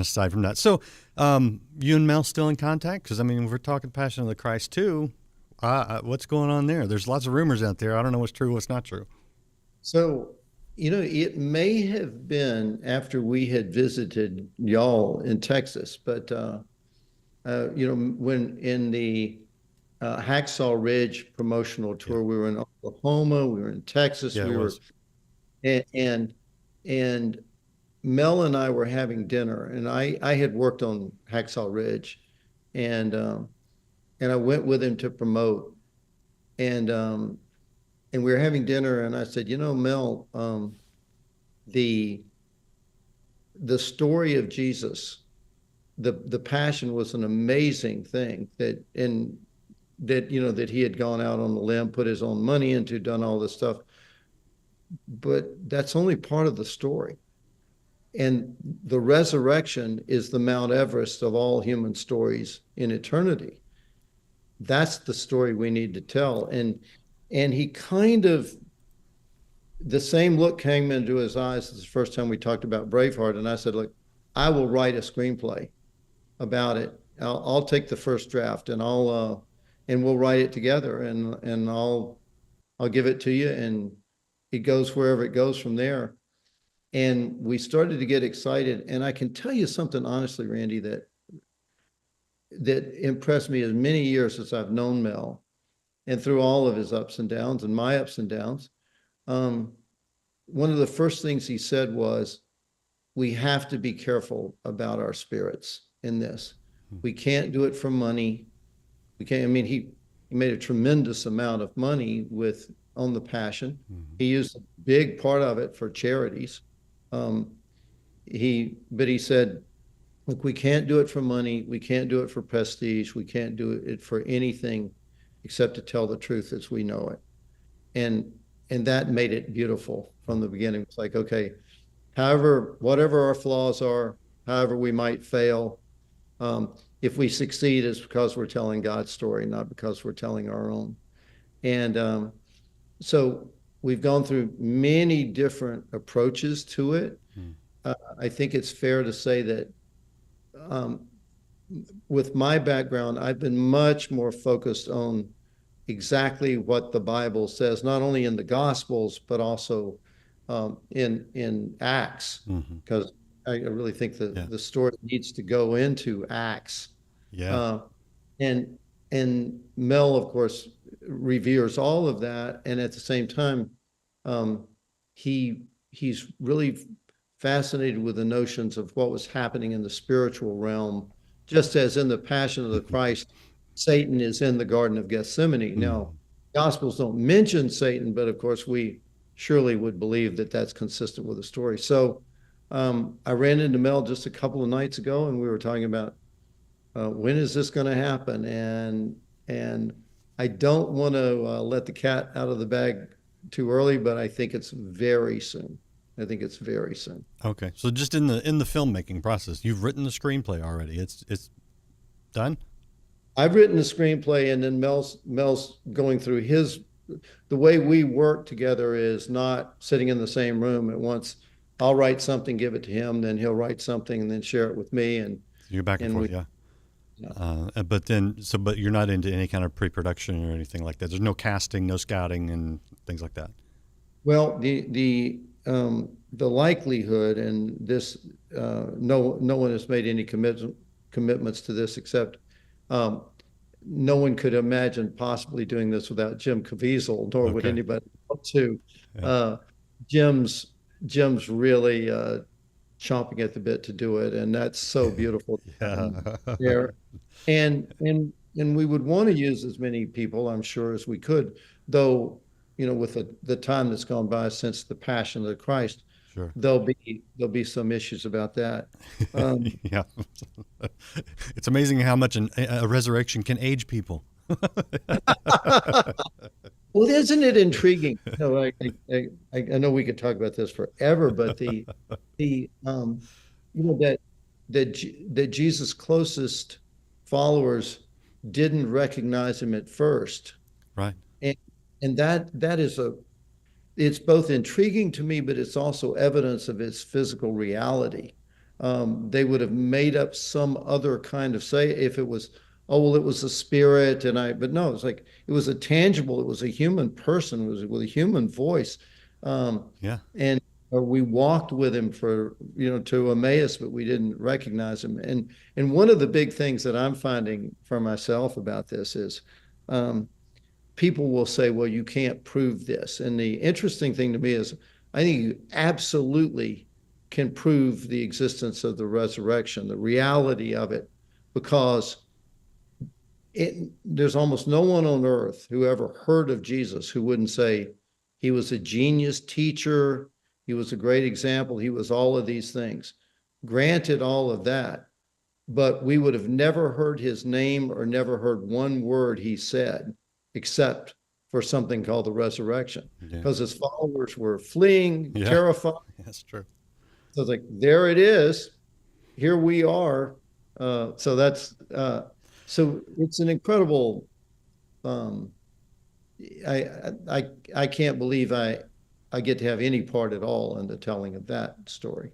aside from that. So, you and Mel still in contact? Because, I mean, we're talking Passion of the Christ too. What's going on there? There's lots of rumors out there. I don't know what's true, what's not true. So, it may have been after we had visited y'all in Texas, but when in the Hacksaw Ridge promotional Yeah. tour, we were in Oklahoma, we were in Texas, Yeah, it we were, was. and and Mel and I were having dinner, and I had worked on Hacksaw Ridge, and and I went with him to promote, and we were having dinner, and I said, Mel, the the story of Jesus, the passion was an amazing thing that he had gone out on the limb, put his own money into, done all this stuff, but that's only part of the story. And the resurrection is the Mount Everest of all human stories in eternity. That's the story we need to tell. And he kind of, the same look came into his eyes the first time we talked about Braveheart. And I said, look, I will write a screenplay about it. I'll take the first draft, and and we'll write it together, and I'll give it to you, and it goes wherever it goes from there. And we started to get excited. And I can tell you something honestly, Randy, that impressed me as many years as I've known Mel, and through all of his ups and downs and my ups and downs. One of the first things he said was, we have to be careful about our spirits in this. We can't do it for money. We can't, I mean, he made a tremendous amount of money on the Passion. Mm-hmm. He used a big part of it for charities. But he said, look, we can't do it for money. We can't do it for prestige. We can't do it for anything except to tell the truth as we know it. And that made it beautiful from the beginning. It's like, okay, whatever our flaws are, however we might fail, if we succeed, it's because we're telling God's story, not because we're telling our own. And so we've gone through many different approaches to it. I think it's fair to say that with my background, I've been much more focused on exactly what the Bible says, not only in the Gospels, but also in Acts, because I really think the story needs to go into Acts. Yeah. And Mel, of course, reveres all of that, and at the same time, he's really fascinated with the notions of what was happening in the spiritual realm, just as in the Passion of the Christ, Satan is in the Garden of Gethsemane. Now, Gospels don't mention Satan, but of course, we surely would believe that that's consistent with the story. So I ran into Mel just a couple of nights ago, and we were talking about when is this going to happen? And I don't want to let the cat out of the bag too early, but I think it's very soon. I think it's very soon. Okay. So just in the filmmaking process, you've written the screenplay already. It's done? I've written the screenplay, and then Mel's going through the way we work together is not sitting in the same room at once. I'll write something, give it to him, then he'll write something and then share it with me. And you're back and forth, yeah. But you're not into any kind of pre-production or anything like that. There's no casting, no scouting, and things like that. Well, the likelihood, and this, no one has made any commitments to this except no one could imagine possibly doing this without Jim Caviezel, nor would anybody want to. Yeah. Jim's really chomping at the bit to do it, and that's so beautiful. There, and we would want to use as many people, I'm sure, as we could, though. With the time that's gone by since the Passion of the Christ, sure, there'll be some issues about that. Yeah, it's amazing how much a resurrection can age people. Well, isn't it intriguing? I know we could talk about this forever, but that Jesus' closest followers didn't recognize him at first, right? And that is it's both intriguing to me, but it's also evidence of its physical reality. They would have made up some other kind of say if it was, oh, well, it was a spirit. But no, it's like it was a tangible, it was a human person, it was with a human voice. Yeah. And we walked with him for, to Emmaus, but we didn't recognize him. And one of the big things that I'm finding for myself about this is people will say, well, you can't prove this. And the interesting thing to me is, I think you absolutely can prove the existence of the resurrection, the reality of it, because there's almost no one on earth who ever heard of Jesus who wouldn't say he was a genius teacher, he was a great example, he was all of these things. Granted all of that, but we would have never heard his name or never heard one word he said except for something called the resurrection, Yeah. because his followers were fleeing, Yeah. terrified. That's true. So it's like, there it is. Here we are. So it's an incredible. Um, I can't believe I get to have any part at all in the telling of that story.